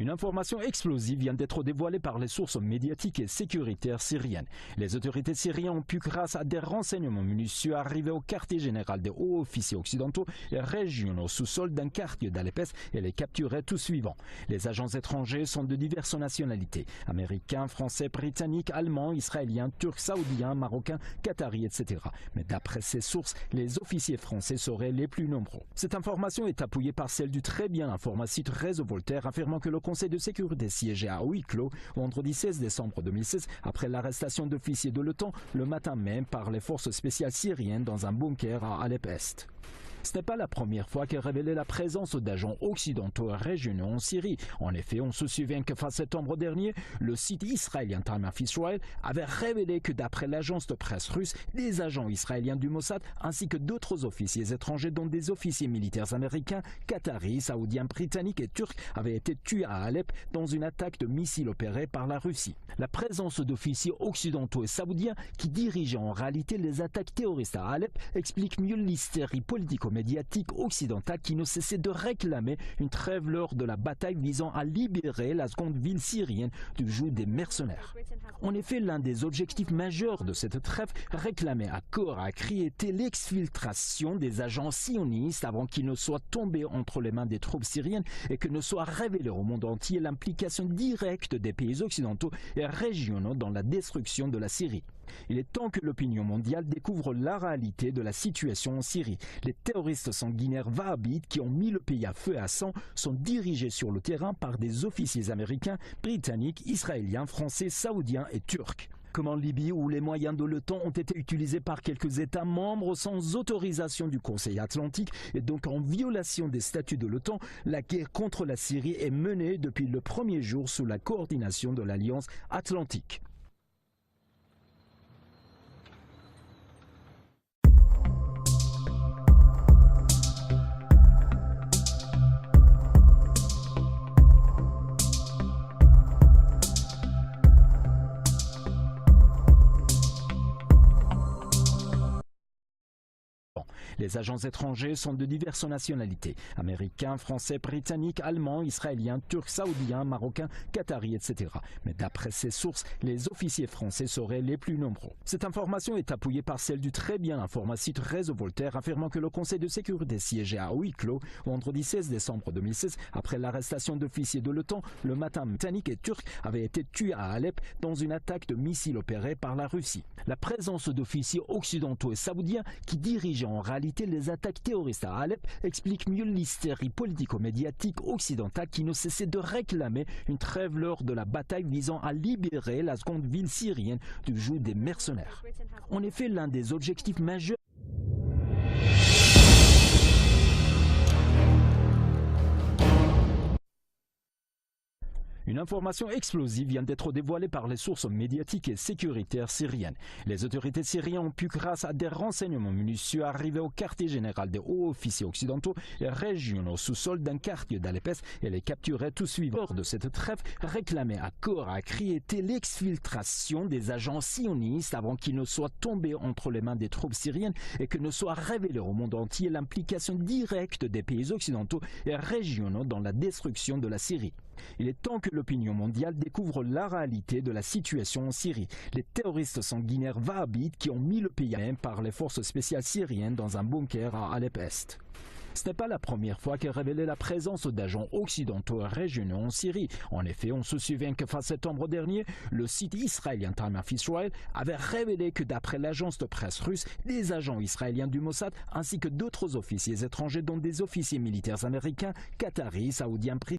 Une information explosive vient d'être dévoilée par les sources médiatiques et sécuritaires syriennes. Les autorités syriennes ont pu, grâce à des renseignements minutieux, arriver au quartier général des hauts officiers occidentaux et régionaux au sous-sol d'un quartier d'Alep et les capturer tout suivant. Les agents étrangers sont de diverses nationalités: américains, français, britanniques, allemands, israéliens, turcs, saoudiens, marocains, qataris, etc. Mais d'après ces sources, les officiers français seraient les plus nombreux. Cette information est appuyée par celle du très bien informé site Réseau Voltaire, affirmant que le Conseil de sécurité siégeait à huis clos vendredi 16 décembre 2016 après l'arrestation d'officiers de l'OTAN le matin même par les forces spéciales syriennes dans un bunker à Alep-Est. Ce n'est pas la première fois qu'elle révélait la présence d'agents occidentaux et régionaux en Syrie. En effet, on se souvient que fin septembre dernier, le site israélien Time of Israel avait révélé que d'après l'agence de presse russe, des agents israéliens du Mossad ainsi que d'autres officiers étrangers dont des officiers militaires américains, qataris, saoudiens, britanniques et turcs avaient été tués à Alep dans une attaque de missiles opérée par la Russie. La présence d'officiers occidentaux et saoudiens qui dirigeaient en réalité les attaques terroristes à Alep explique mieux l'hystérie politico-médiatique occidentale qui ne cessait de réclamer une trêve lors de la bataille visant à libérer la seconde ville syrienne du joug des mercenaires. En effet, l'un des objectifs majeurs de cette trêve réclamée à corps à cri était l'exfiltration des agents sionistes avant qu'ils ne soient tombés entre les mains des troupes syriennes et que ne soit révélée au monde entier l'implication directe des pays occidentaux et régionaux dans la destruction de la Syrie. Il est temps que l'opinion mondiale découvre la réalité de la situation en Syrie. Les terroristes sanguinaires wahhabites qui ont mis le pays à feu et à sang sont dirigés sur le terrain par des officiers américains, britanniques, israéliens, français, saoudiens et turcs. Comme en Libye où les moyens de l'OTAN ont été utilisés par quelques États membres sans autorisation du Conseil atlantique et donc en violation des statuts de l'OTAN, la guerre contre la Syrie est menée depuis le premier jour sous la coordination de l'Alliance atlantique. Les agents étrangers sont de diverses nationalités: américains, français, britanniques, allemands, israéliens, turcs, saoudiens, marocains, qataris, etc. Mais d'après ces sources, les officiers français seraient les plus nombreux. Cette information est appuyée par celle du très bien informé site Réseau Voltaire, affirmant que le Conseil de sécurité siégeait à huis clos vendredi 16 décembre 2016 après l'arrestation d'officiers de l'OTAN le matin. Britanniques et turcs avaient été tués à Alep dans une attaque de missiles opérée par la Russie. La présence d'officiers occidentaux et saoudiens qui dirigeaient en réalité les attaques terroristes à Alep explique mieux l'hystérie politico-médiatique occidentale qui ne cessait de réclamer une trêve lors de la bataille visant à libérer la seconde ville syrienne du joug des mercenaires. En effet, l'un des objectifs majeurs Une information explosive vient d'être dévoilée par les sources médiatiques et sécuritaires syriennes. Les autorités syriennes ont pu, grâce à des renseignements minutieux, arriver au quartier général des hauts officiers occidentaux et régionaux au sous-sol d'un quartier d'Alep et les capturer tout suivant. Lors de cette trêve réclamée à corps à cri était l'exfiltration des agents sionistes avant qu'ils ne soient tombés entre les mains des troupes syriennes et que ne soit révélée au monde entier l'implication directe des pays occidentaux et régionaux dans la destruction de la Syrie. Il est temps que l'opinion mondiale découvre la réalité de la situation en Syrie. Les terroristes sanguinaires wahhabites qui ont mis le pays à même par les forces spéciales syriennes dans un bunker à Alep-Est. Ce n'est pas la première fois qu'elle révélait la présence d'agents occidentaux et régionaux en Syrie. En effet, on se souvient que fin septembre dernier, le site israélien Time of Israel avait révélé que d'après l'agence de presse russe, des agents israéliens du Mossad ainsi que d'autres officiers étrangers dont des officiers militaires américains, qataris, saoudiens, britanniques,